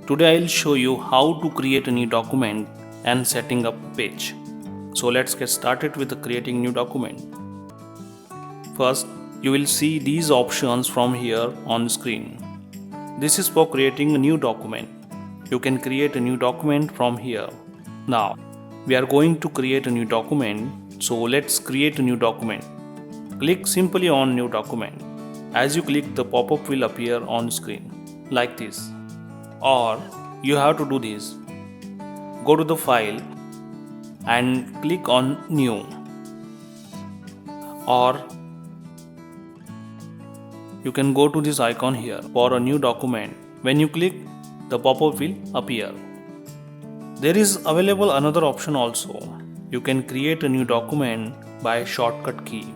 Today I'll show you how to create a new document and setting up a page. So let's get started with creating new document. First, you will see these options from here on screen. This is for creating a new document. You can create a new document from here. Now, we are going to create a new document, so let's create a new document. Click simply on new document. As you click, the pop-up will appear on screen like this. Or you have to do this. Go to the file and click on new. Or you can go to this icon here for a new document. When you click, the pop-up will appear. There is available another option also. You can create a new document by shortcut key.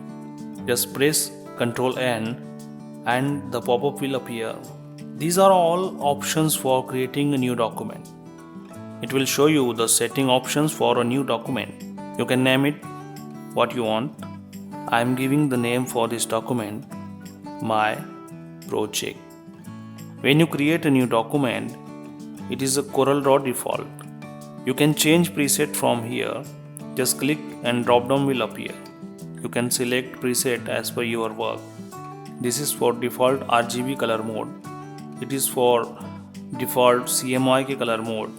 Just press Ctrl N and the pop-up will appear. These are all options for creating a new document. It will show you the setting options for a new document. You can name it what you want. I am giving the name for this document My Project. When you create a new document, it is a CorelDRAW default. You can change preset from here. Just click and drop down will appear. You can select preset as per your work. This is for default RGB color mode. It is for default CMYK color mode.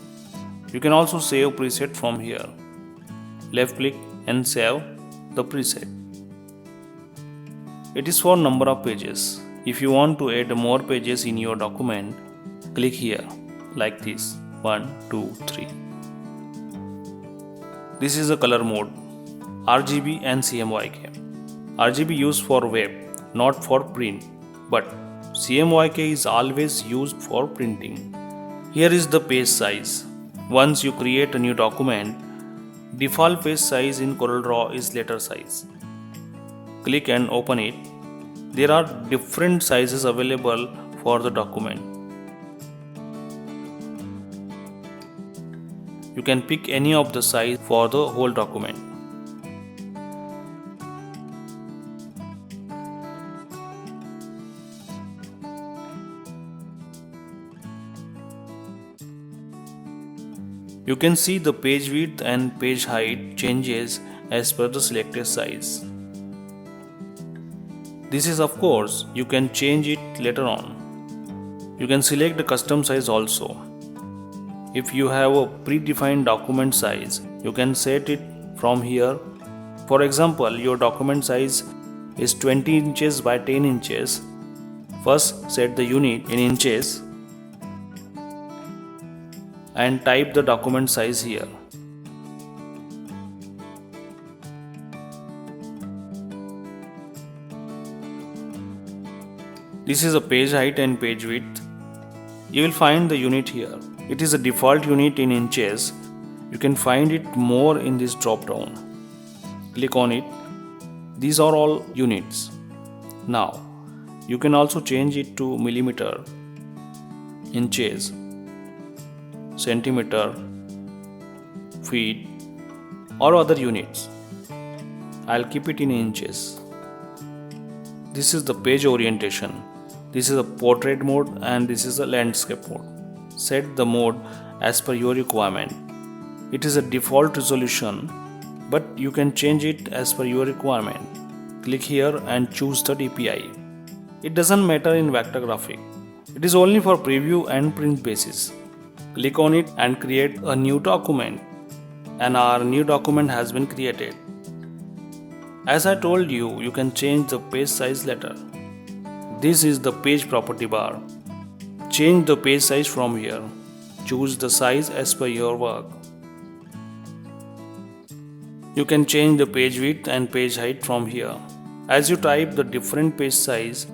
You can also save preset from here. Left click and save the preset. It is for number of pages. If you want to add more pages in your document, click here like this 1, 2, 3. This is the color mode RGB and CMYK. RGB used for web, not for print, but CMYK is always used for printing. Here is the page size. Once you create a new document, default page size in CorelDRAW is letter size. Click and open it. There are different sizes available for the document. You can pick any of the size for the whole document. You can see the page width and page height changes as per the selected size. This is, of course, you can change it later on. You can select the custom size also. If you have a predefined document size, you can set it from here. For example, your document size is 20 inches by 10 inches. First, set the unit in inches and type the document size here. This is a page height and page width. You will find the unit here. It is a default unit in inches. You can find it more in this drop down. Click on it. These are all units. Now, you can also change it to millimeter, inches, centimeter, feet, or other units. I'll keep it in inches. This is the page orientation. This is a portrait mode and this is a landscape mode. Set the mode as per your requirement. It is a default resolution, but you can change it as per your requirement. Click here and choose the DPI. It doesn't matter in vector graphic. It is only for preview and print basis. Click on it and create a new document. And our new document has been created. As I told you, you can change the page size later. This is the page property bar. Change the page size from here. Choose the size as per your work. You can change the page width and page height from here. As you type the different page size,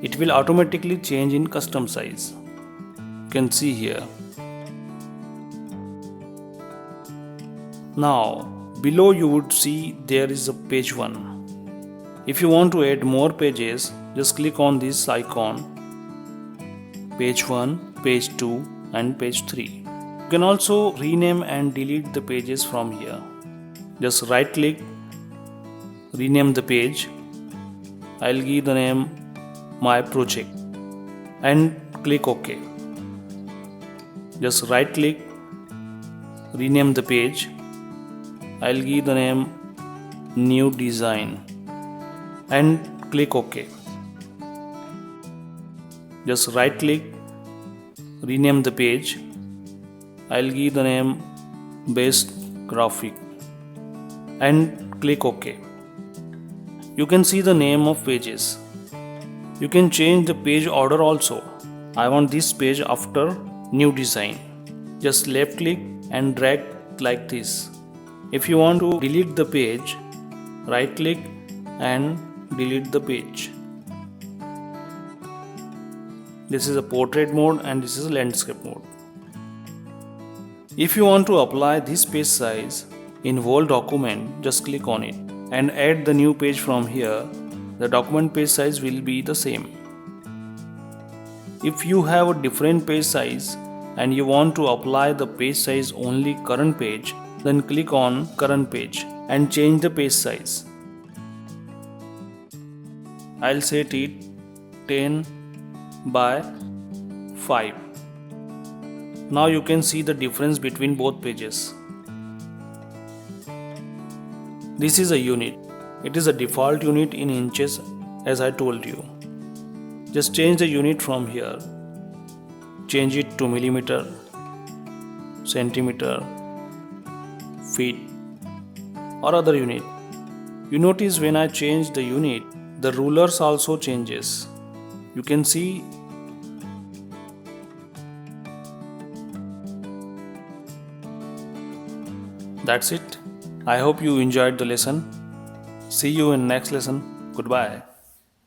it will automatically change in custom size. You can see here. Now, below you would see there is a page 1. If you want to add more pages, just click on this icon. Page 1, page 2 and page 3. You can also rename and delete the pages from here. Just right click, rename the page. I'll give the name My Project and click OK. Just right click, rename the page. I'll give the name new design and click OK. Just right click, rename the page. I'll give the name base graphic and click OK. You can see the name of pages. You can change the page order also. I want this page after new design. Just left click and drag like this. If you want to delete the page, right click and delete the page. This is a portrait mode and this is a landscape mode. If you want to apply this page size in whole document, just click on it and add the new page from here. The document page size will be the same. If you have a different page size and you want to apply the page size only current page, then click on current page and change the page size. I'll set it 10 by 5. Now you can see the difference between both pages. This is a unit. It is a default unit in inches as I told you. Just change the unit from here. Change it to millimeter, centimeter, feet or other unit. You notice when I change the unit, the rulers also changes. You can see that's it. I hope you enjoyed the lesson. See you in next lesson. Goodbye.